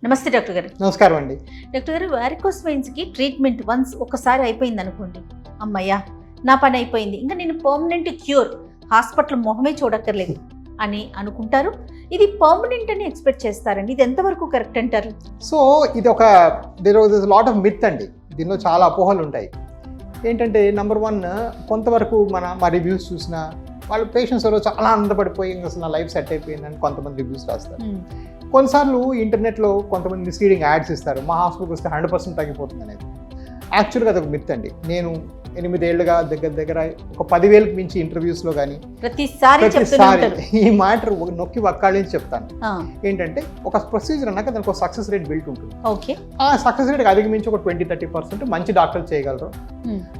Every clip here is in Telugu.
నమస్తే డాక్టర్ గారు. నమస్కారం అండి. డాక్టర్ గారు, వారికోస్ వెయిన్స్కి ట్రీట్మెంట్ వన్స్ ఒకసారి అయిపోయింది అనుకోండి, అమ్మయ్యా నా పని అయిపోయింది, ఇంకా నేను పర్మనెంట్ క్యూర్, హాస్పిటల్ మొహమే చూడక్కర్లేదు అని అనుకుంటారు. ఇది పర్మనెంట్ అని ఎక్స్పెక్ట్ చేస్తారండి. ఇది ఎంతవరకు కరెక్ట్ అంటారు? సో ఇది ఒక there was lot of myth అండి. దీనిలో చాలా అపోహలు ఉంటాయి. ఏంటంటే నెంబర్ 1, కొంతవరకు మా రివ్యూస్ చూసినా వాళ్ళ పేషెంట్స్ ఎవరో చాలా ఆనందపడిపోయి అసలు నా లైఫ్ సెట్ అయిపోయిందని కొంతమంది రివ్యూస్ రాస్తారు. కొన్నిసార్లు ఇంటర్నెట్లో కొంతమంది మిస్లీడింగ్ యాడ్స్ ఇస్తారు, మా హాస్పిటల్కి వస్తే 100% తగ్గిపోతుంది అనేది. యాక్చువల్గా అది ఒక మిత్ అండి. నేను 8 ఏళ్ళుగా దగ్గర ఒక 10,000కి మించి ఇంటర్వ్యూస్లో కానీ ప్రతిసారి ఈ మ్యాటర్ నొక్కి వక్కాళించి చెప్తాను. ఏంటంటే ఒక ప్రొసీజర్ అన్నాక దానికి ఒక సక్సెస్ రేట్ బిల్ట్ ఉంటుంది. ఆ సక్సెస్ రేట్కి అధిగమించి ఒక 20-30% మంచి డాక్టర్లు చేయగలరు.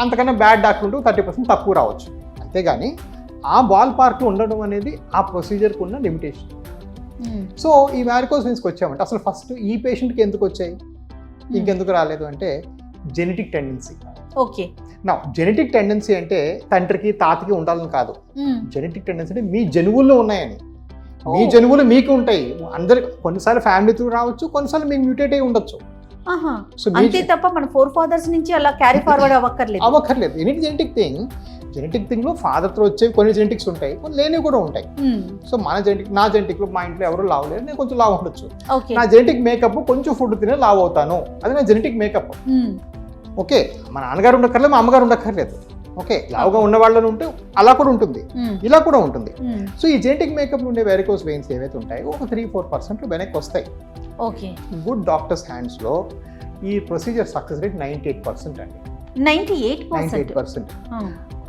అంతకన్నా బ్యాడ్ డాక్టర్ ఉంటే 30% తక్కువ రావచ్చు. అంతేగాని ఆ బాల్ పార్క్లో ఉండడం అనేది ఆ ప్రొసీజర్కి ఉన్న లిమిటేషన్. సో ఈ వారికోస్ వెయిన్స్కి వచ్చామంటే అసలు ఫస్ట్ ఈ పేషెంట్కి ఎందుకు వచ్చాయి, ఇంకెందుకు రాలేదు అంటే జెనెటిక్ టెండెన్సీ. ఓకే, నా జెనెటిక్ టెండెన్సీ అంటే తండ్రికి తాతకి ఉండాలని కాదు. జెనెటిక్ టెండెన్సీ అంటే మీ జనువుల్లో ఉన్నాయని. మీ జనువులు మీకు ఉంటాయి. అందరికి కొన్నిసార్లు ఫ్యామిలీ త్రూ రావచ్చు, కొన్నిసార్లు మీకు మ్యూటేట్ అయి ఉండొచ్చు. అంతే తప్ప మన 4 fathers నుంచి అలా క్యారీ ఫార్వర్డ్ అవ్వక్కర్లేదు. జెనెటిక్ థింగ్లో ఫాదర్తో వచ్చేవి కొన్ని జెనెటిక్స్ ఉంటాయి, కొన్ని లేనివి కూడా ఉంటాయి. సో నా జెనెటిక్లో మా ఇంట్లో ఎవరు లావు లేరు, నేను కొంచెం లావు ఉండొచ్చు. నా జెనెటిక్ మేకప్ కొంచెం ఫుడ్ తినే లావు అవుతాను, అది నా జెనెటిక్ మేకప్. ఓకే, మా నాన్నగారు ఉండక్కర్లేదు, మా అమ్మగారు ఉండక్కర్లేదు. ఓకే, లావుగా ఉన్న వాళ్ళని ఉంటే అలా కూడా ఉంటుంది, ఇలా కూడా ఉంటుంది. సో ఈ జెనెటిక్ మేకప్ ఉండే వెరికోస్ వెయిన్స్ ఏవైతే ఉంటాయో ఒక 3-4% వెనక్కి వస్తాయి. ఓకే, గుడ్ డాక్టర్స్ హ్యాండ్స్లో ఈ ప్రొసీజర్ సక్సెస్ రేట్ 98% అండి. 98%.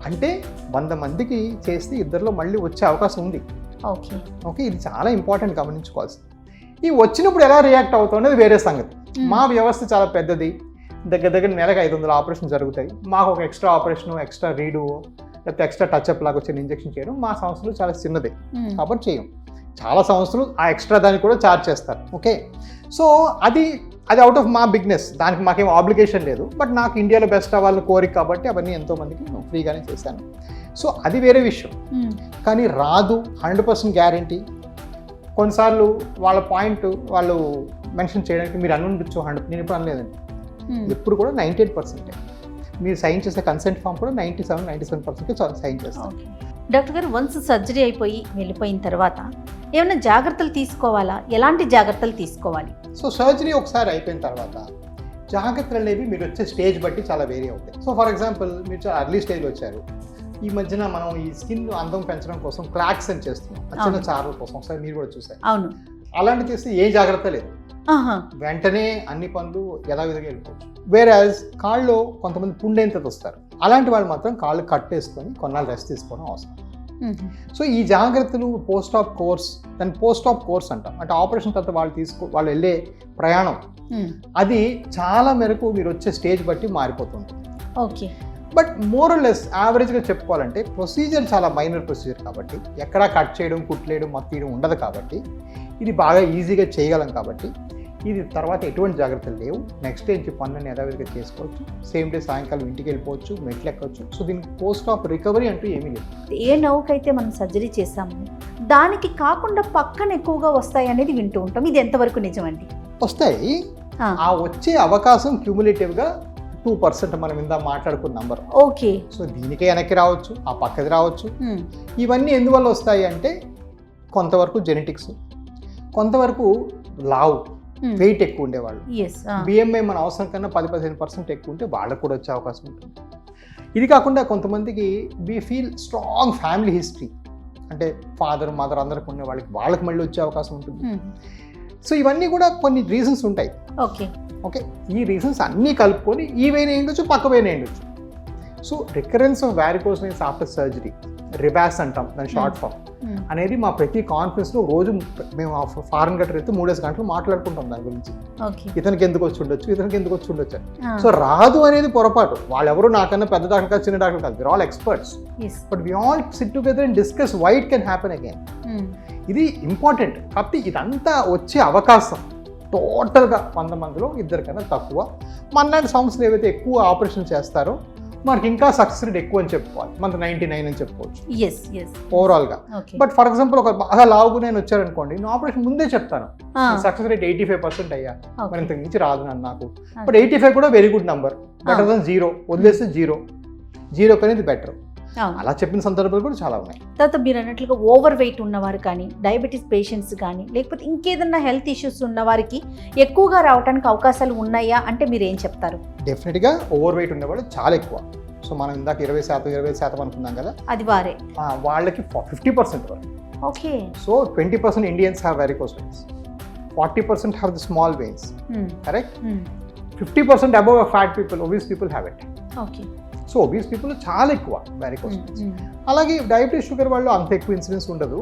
అంటే 100 మందికి చేస్తే 2లో మళ్ళీ వచ్చే అవకాశం ఉంది. ఓకే, ఇది చాలా ఇంపార్టెంట్ గమనించుకోవాల్సింది. ఈ వచ్చినప్పుడు ఎలా రియాక్ట్ అవుతుంది అనేది వేరే సంగతి. మా వ్యవస్థ చాలా పెద్దది, దగ్గర నెలకు 500 ఆపరేషన్ జరుగుతాయి. మాకు ఒక ఎక్స్ట్రా ఆపరేషన్, ఎక్స్ట్రా రీడు, లేకపోతే ఎక్స్ట్రా టచ్అప్ లాగా వచ్చిన ఇంజెక్షన్ చేయడం మా సంస్థలు చాలా చిన్నదే కాబట్టి చేయం. చాలా సంస్థలు ఆ ఎక్స్ట్రా దానికి కూడా ఛార్జ్ చేస్తారు. ఓకే, సో అది అవుట్ ఆఫ్ మా బిగ్నెస్, దానికి మాకేం ఆబ్లిగేషన్ లేదు. బట్ నాకు ఇండియాలో బెస్ట్ అవ్వాలని కోరిక కాబట్టి అవన్నీ ఎంతో మందికి ఫ్రీగానే చేశాను. సో అది వేరే విషయం. కానీ రాదు 100% గ్యారంటీ. కొన్నిసార్లు వాళ్ళ పాయింట్ వాళ్ళు మెన్షన్ చేయడానికి మీరు అనుండొచ్చు 100, నేను ఇప్పుడు అనలేదండి. ఎప్పుడు కూడా 98%. మీరు సైన్ చేసే కన్సెంట్ ఫామ్ కూడా 97% సైన్ చేస్తాం. డాక్టర్ గారు, వన్స్ సర్జరీ అయిపోయి వెళ్ళిపోయిన తర్వాత ఏమైనా జాగ్రత్తలు తీసుకోవాలా? ఎలాంటి జాగ్రత్తలు తీసుకోవాలి? సో సర్జరీ ఒకసారి అయిపోయిన తర్వాత జాగ్రత్తలు అనేవి మీరు వచ్చే స్టేజ్ బట్టి చాలా వేరీ అవుతాయి. సో ఫర్ ఎగ్జాంపుల్, మీరు చాలా అర్లీ స్టేజ్ వచ్చారు, ఈ మధ్యన మనం ఈ స్కిన్ అందం పెంచడం కోసం క్లాక్స్ అని చేస్తున్నాం, చిన్న చారల కోసం. ఒకసారి మీరు కూడా చూసారు. అవును, అలాంటి చేస్తే ఏ జాగ్రత్త లేదు, వెంటనే అన్ని పనులు యథావిధిగా వెళ్ళిపోవచ్చు. వేరేజ్ కాళ్ళు కొంతమంది పుండేంతది వస్తారు, అలాంటి వాళ్ళు మాత్రం కాళ్ళు కట్టేసుకొని కొన్నాళ్ళు రెస్ట్ తీసుకోవడం అవసరం. సో ఈ జాగ్రత్తలు పోస్ట్ ఆప్ కోర్స్ అంటాం. అంటే ఆపరేషన్ తర్వాత వాళ్ళు వెళ్ళే ప్రయాణం అది చాలా మేరకు మీరు వచ్చే స్టేజ్ బట్టి మారిపోతుంది. Okay, but more or less యావరేజ్గా చెప్పుకోవాలంటే ప్రొసీజర్ చాలా మైనర్ ప్రొసీజర్ కాబట్టి, ఎక్కడా కట్ చేయడం, కుట్లేయడం, మత్తీయడం ఉండదు కాబట్టి, ఇది బాగా ఈజీగా చేయగలం కాబట్టి ఇది తర్వాత ఎటువంటి జాగ్రత్తలు లేవు. నెక్స్ట్ డే నుంచి పనులను యథావిధిగా చేసుకోవచ్చు. సేమ్ డే సాయంకాలం ఇంటికి వెళ్ళిపోవచ్చు, మెట్లు ఎక్కవచ్చు. సో దీనికి పోస్ట్ ఆఫ్ రికవరీ అంటూ ఏమీ లేదు. ఏ నవ్వుకైతే మనం సర్జరీ చేసాము దానికి కాకుండా పక్కన ఎక్కువగా వస్తాయి అనేది వింటూ ఉంటాం. ఇది ఎంతవరకు నిజమండి? వస్తాయి. ఆ వచ్చే అవకాశం క్యూములేటివ్గా 2% మనం ఇందా మాట్లాడుకున్న నంబర్. ఓకే, సో దీనికే వెనక్కి రావచ్చు, ఆ పక్కది రావచ్చు. ఇవన్నీ ఎందువల్ల వస్తాయి అంటే కొంతవరకు జెనెటిక్స్, కొంతవరకు లావు, వెయిట్ ఎక్కువ ఉండేవాళ్ళు, బిఎంఐ మన అవసరం కన్నా 10-15% ఎక్కువ ఉంటే వాళ్ళకు కూడా వచ్చే అవకాశం ఉంటుంది. ఇది కాకుండా కొంతమందికి we feel strong family history, అంటే ఫాదర్ మదర్ అందరికి ఉండే వాళ్ళకి మళ్ళీ వచ్చే అవకాశం ఉంటుంది. సో ఇవన్నీ కూడా కొన్ని రీజన్స్ ఉంటాయి. ఓకే, ఈ రీజన్స్ అన్నీ కలుపుకొని ఈ వెయిన్ ఉండొచ్చు, పక్క వెయిన్ ఉండొచ్చు. So recurrence of varicose veins after surgery, రివాస్ అంటాం దాని షార్ట్ ఫామ్, అనేది మా ప్రతి కాన్ఫరెన్స్లో రోజు మేము ఫారెన్ గట్టర్ అయితే 3 గంటలు మాట్లాడుకుంటాం దాని గురించి. ఇతనికి ఎందుకు వచ్చి ఉండొచ్చు. సో రాదు అనేది పొరపాటు. వాళ్ళెవరు నాకన్నా పెద్ద డాక్టర్ కాదు, చిన్న డాక్టర్ కాదు, we are all experts. But we all sit together and discuss why it can happen again. ఇది ఇంపార్టెంట్. కాబట్టి ఇదంతా వచ్చే అవకాశం టోటల్గా 100 మందిలో 2 కన్నా తక్కువ. మన్నాటి సంస్థలు ఏవైతే ఎక్కువ ఆపరేషన్ చేస్తారో మనకి ఇంకా సక్సెస్ రేట్ ఎక్కువ అని చెప్పుకోవాలి, మనకు 99 అని చెప్పుకోవచ్చు ఓవరాల్గా. బట్ ఫర్ ఎగ్జాంపుల్ ఒక బాగా లావుగా నేను వచ్చారనుకోండి, నేను ఆపరేషన్ ముందే చెప్తాను సక్సెస్ రేట్ 85% అయ్యా, మరి ఇంతకు మించి రాదు నాకు. బట్ 85 కూడా very good number, better than 0. వదిలేస్తే 0 అనేది బెటర్. అలా చెప్పిన సందర్భాలు కూడా చాలా ఉన్నాయి. తర్వాత మీరు అన్నట్లుగా ఓవర్ వెయిట్ ఉన్నవారు కానీ, డయాబెటీస్ పేషెంట్స్ కానీ, లేకపోతే ఇంకేదన్నా హెల్త్ ఇష్యూస్ ఉన్న వారికి ఎక్కువగా రావడానికి అవకాశాలు ఉన్నాయా అంటే మీరు ఏం చెప్తారు? డెఫినెట్గా ఓవర్ వెయిట్ ఉన్నవాళ్ళు చాలా ఎక్కువ. సో మనం ఇందాక 20% అనుకున్నాం కదా, అది వారే వాళ్ళకి 50% వరకు. Okay. So 20% Indians have varicose veins, 40% have the small veins, correct? 50% above fat people, obese people have it. Okay. So obese people చాలా ఎక్కువ వెరికోస్ వెయిన్స్. అలాగే డయాబెటీస్ షుగర్ వాళ్ళు అంత ఎక్కువ ఇన్సిడెన్స్ ఉండదు.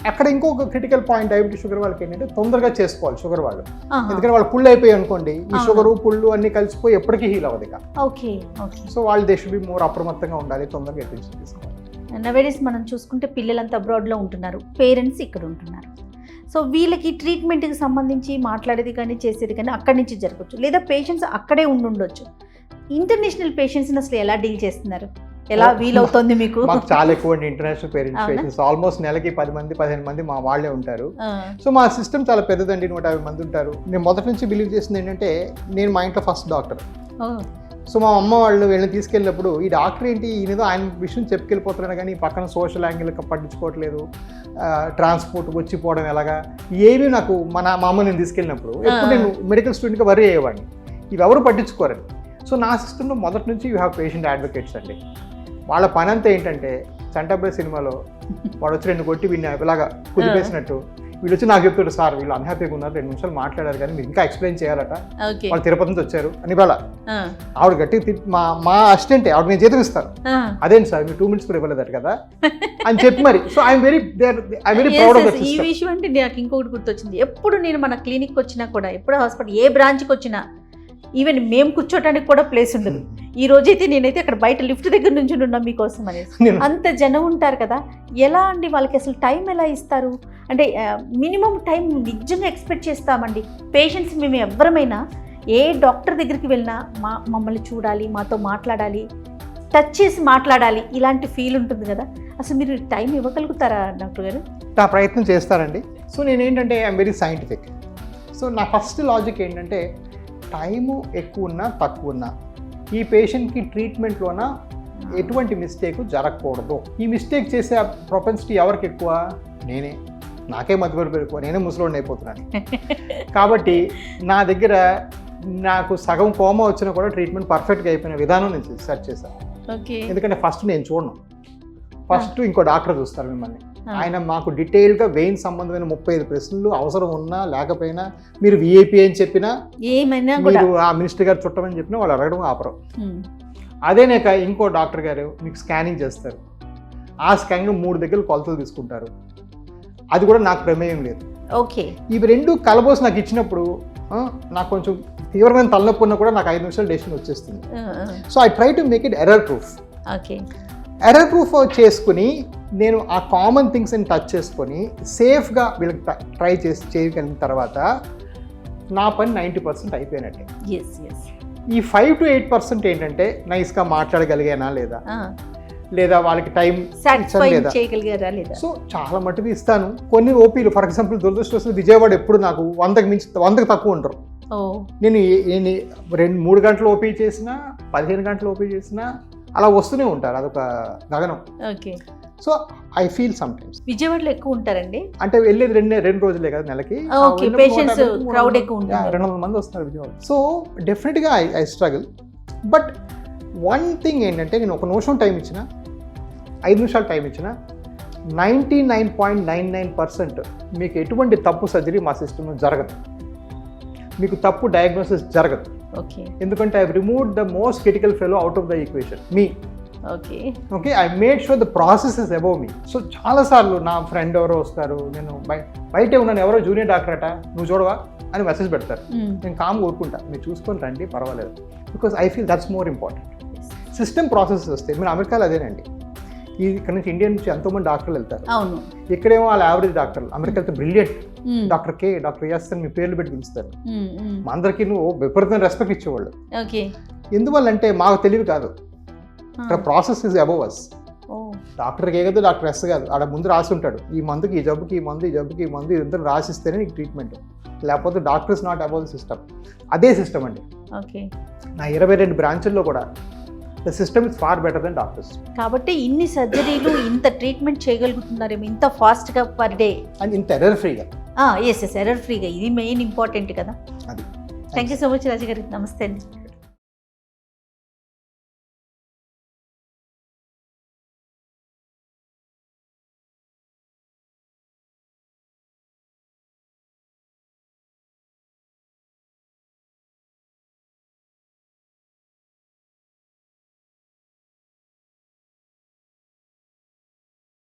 అక్కడ ఇంకొక క్రిటికల్ పాయింట్ డయాబెటీస్ షుగర్ వాళ్ళకి ఏంటంటే తొందరగా చేసుకోవాలి షుగర్ వాళ్ళు, ఎందుకంటే వాళ్ళు పుళ్ళు అయిపోయి అనుకోండి, ఈ షుగర్ పుళ్ళు అన్ని కలిసిపోయి ఎప్పటికీ హీల్ అవ్వదు ఇక. సో వాళ్ళు దే షుడ్ బి మోర్ అప్రమత్తంగా ఉండాలి, తొందరగా అటెన్షన్ తీసుకోవాలి. నవేడేస్ మనం చూసుకుంటే పిల్లలంతా అబ్రాడ్లో ఉంటున్నారు, పేరెంట్స్ ఇక్కడ ఉంటున్నారు. సో వీళ్ళకి ట్రీట్మెంట్కి సంబంధించి మాట్లాడేది కానీ చేసేది కానీ అక్కడి నుంచి జరగచ్చు, లేదా పేషెంట్స్ అక్కడే ఉండొచ్చు. ఇంటర్నేషనల్ పేషెంట్స్ని అసలు ఎలా డీల్ చేస్తున్నారు, ఎలా వీలవుతుంది మీకు? మాకు చాలా ఎక్కువ అండి ఇంటర్నేషనల్ పేషెంట్స్, ఆల్మోస్ట్ నెలకి 10 మంది 15 మంది మా వాళ్ళే ఉంటారు. సో మా సిస్టమ్ చాలా పెద్దదండి, 150 మంది ఉంటారు. నేను మొదటి నుంచి బిలీవ్ చేసింది ఏంటంటే, నేను మా ఇంట్లో ఫస్ట్ డాక్టర్. సో మా అమ్మ వాళ్ళు వీళ్ళని తీసుకెళ్ళినప్పుడు ఈ డాక్టర్ ఏంటి ఈయనదో ఆయన విషయం చెప్పుకెళ్ళిపోతున్నాడు కానీ పక్కన సోషల్ యాంగిల్ పట్టించుకోవట్లేదు, ట్రాన్స్పోర్ట్ వచ్చిపోవడం ఎలాగా ఏమీ నాకు మా అమ్మ నేను తీసుకెళ్ళినప్పుడు ఎప్పుడు నేను మెడికల్ స్టూడెంట్గా వరీ అయ్యేవాడిని, ఇవి ఎవరు పట్టించుకోరండి. సో నా సిస్టంలో మొదటి నుంచి యూ హ్యావ్ పేషెంట్ అడ్వకేట్స్ అండి. వాళ్ళ పని అంతా ఏంటంటే, చంటబ్బాయ్ సినిమాలో వాడు వచ్చి 2 కొట్టి వీడిని ఇలాగా కుదిపేసినట్టు వీళ్ళు వచ్చి నాకు చెప్తారు, సార్ వీళ్ళు అన్హ్యాపీగా ఉన్నారు, 2 నిమిషాలు మాట్లాడారు కానీ మీరు ఇంకా ఎక్స్ప్లెయిన్ చేయాలట, వాళ్ళు తిరుపతి నుంచి వచ్చారు అని వాళ్ళ ఆవిడ గట్టి మా అసిస్టెంటే ఆవిడ నేను జీతం ఇస్తాను, అదేంటి సార్ మీరు 2 minutes కూడా ఇవ్వలేదట కదా అని చెప్పి మరి. So I'm very proud of that. ఈ విషయం అంటే నాకు ఇంకొకటి గుర్తొచ్చింది, ఎప్పుడు నేను మన క్లినిక్ వచ్చినా కూడా, ఎప్పుడు హాస్పిటల్ ఏ బ్రాంచ్కి వచ్చినా ఈవెన్ మేము కూర్చోటానికి కూడా ప్లేస్ ఉండదు. ఈ రోజైతే నేనైతే అక్కడ బయట లిఫ్ట్ దగ్గర నుంచి ఉన్నా మీకోసం అనేసి, అంత జనం ఉంటారు కదా. ఎలా అండి వాళ్ళకి అసలు టైం ఎలా ఇస్తారు అంటే, మినిమం టైం నిజంగా ఎక్స్పెక్ట్ చేస్తామండి పేషెంట్స్. మేము ఎవరమైనా ఏ డాక్టర్ దగ్గరికి వెళ్ళినా మమ్మల్ని చూడాలి, మాతో మాట్లాడాలి, టచ్ చేసి మాట్లాడాలి, ఇలాంటి ఫీల్ ఉంటుంది కదా. అసలు మీరు టైం ఇవ్వగలుగుతారా డాక్టర్ గారు? నా ప్రయత్నం చేస్తారండి. సో నేనేంటంటే ఐఎమ్ వెరీ సైంటిఫిక్. సో నా ఫస్ట్ లాజిక్ ఏంటంటే, టైము ఎక్కువ ఉన్నా తక్కువ ఉన్నా ఈ పేషెంట్కి ట్రీట్మెంట్లోన ఎటువంటి మిస్టేక్ జరగకూడదు. ఈ మిస్టేక్ చేసే ప్రొపెన్సిటీ ఎవరికి ఎక్కువ? నేనే. నాకే మధ్యపడి ఎక్కువ, నేనే ముసలోడిని అయిపోతున్నాను. కాబట్టి నా దగ్గర నాకు సగం కోమా వచ్చినా కూడా ట్రీట్మెంట్ పర్ఫెక్ట్గా అయిపోయిన విధానం నేను సెర్చ్ చేశాను. ఎందుకంటే ఫస్ట్ నేను చూడను, ఫస్ట్ ఇంకో డాక్టర్ చూస్తారు మిమ్మల్ని. ఆయన మాకు డీటెయిల్గా వెయిన్ సంబంధమైన 35 ప్రశ్నలు అవసరం ఉన్నా లేకపోయినా, మీరు విఐపి అని చెప్పినా, ఏమైనా మీరు ఆ మినిస్టర్ గారు చుట్టమని చెప్పినా వాళ్ళు అడగడం ఆపరు. అదేనాక ఇంకో డాక్టర్ గారు మీకు స్కానింగ్ చేస్తారు. ఆ స్కానింగ్ 3 దగ్గర కొలతలు తీసుకుంటారు. అది కూడా నాకు ప్రమేయం లేదు. ఓకే. ఇవి 2 కలబోసి నాకు ఇచ్చినప్పుడు నాకు కొంచెం తీవ్రమైన తలనొప్పి ఉన్నా కూడా నాకు 5 నిమిషాలు డెసిషన్ వచ్చేస్తుంది. So I try to make it error proof. Okay. Error proof చేసుకుని నేను ఆ కామన్ థింగ్స్ని టచ్ చేసుకొని సేఫ్గా వీళ్ళకి ట్రై చేయగలిగిన తర్వాత నా పని 90% అయిపోయినట్టే. ఈ 5 to 8% ఏంటంటే నైస్గా మాట్లాడగలిగానా లేదా వాళ్ళకి టైం చేయగలిగారా లేదా. సో చాలా మటుకు ఇస్తాను. కొన్ని ఓపీలు ఫర్ ఎగ్జాంపుల్ దురదృష్టవశాత్తు విజయవాడ ఎప్పుడు నాకు 100కి తక్కువ ఉంటారు. నేను 2-3 గంటలు ఓపీ చేసినా 15 గంటలు ఓపీ చేసినా అలా వస్తూనే ఉంటారు, అదొక గగనం. Okay. So I feel some times. విజయవాడలో ఎక్కువ ఉంటారండి అంటే? వెళ్ళేది 2 రోజులే కదా నెలకి, పేషెంట్స్ క్రౌడ్ ఎక్కువ ఉంటుంది, 200 మంది వస్తారు విజయవాడ. సో డెఫినెట్గా I struggle. But one thing ఏంటంటే, నేను 1 నిమిషం టైం ఇచ్చిన, 5 నిమిషాలు టైం ఇచ్చిన, 99.99% మీకు ఎటువంటి తప్పు సర్జరీ మా సిస్టంలో జరగదు, మీకు తప్పు డయాగ్నోసిస్ జరగదు. ఎందుకంటే I removed the most critical fellow out of the equation, me. Okay, I made sure the process is above me. So చాలాసార్లు నా ఫ్రెండ్ ఎవరో వస్తారు, నేను బయటే ఉన్నాను, ఎవరో జూనియర్ డాక్టర్ అట, నువ్వు చూడవా అని మెసేజ్ పెడతారు. నేను కామ్ కోరుకుంటా, మీరు చూసుకొని రండి పర్వాలేదు, because I feel that's more important. System process వస్తాయి. మీరు అమెరికాలో అదేనండి, ఇక్కడ నుంచి ఇండియా నుంచి ఎంతోమంది డాక్టర్లు వెళ్తారు. ఇక్కడేమో వాళ్ళ యావరేజ్ డాక్టర్లు, అమెరికా వెళ్తే బ్రిలియంట్ డాక్టర్ కే, డాక్టర్ ఎస్ అని మీ పేర్లు పెట్టి పిలుస్తారు. మా అందరికీ నువ్వు విపరీతమైన రెస్పెక్ట్ ఇచ్చేవాళ్ళు. ఎందువల్లంటే మాకు తెలివి కాదు, ఇక్కడ ప్రాసెస్ ఇస్ అబవ్ అస్. డాక్టర్కి ఏ కాదు, డాక్టర్ ఎస్ కాదు, ఆడ ముందు రాసి ఉంటాడు ఈ మందుకి ఈ జబ్బుకి ఈ మందు, ఈ జబ్బుకి ఈ మందు, ఇదంతా రాసిస్తేనే నీకు ట్రీట్మెంట్. లేకపోతే doctors not above the system. అదే సిస్టమ్ అండి. ఓకే, నా 22 బ్రాంచుల్లో కూడా the system is far better than doctors. కాబట్టి ఇన్ని సర్జరీలు ఇంత ట్రీట్మెంట్ చేయగలుగుతున్నారేమో ఇంత ఫాస్ట్గా పర్ డే అండ్ ఇంత ఎర్రర్ ఫ్రీగా. ఎస్ ఎర్రర్ ఫ్రీగా, ఇది మెయిన్ ఇంపార్టెంట్ కదా. అది. Thank you so much Raju గారు. నమస్తే అండి.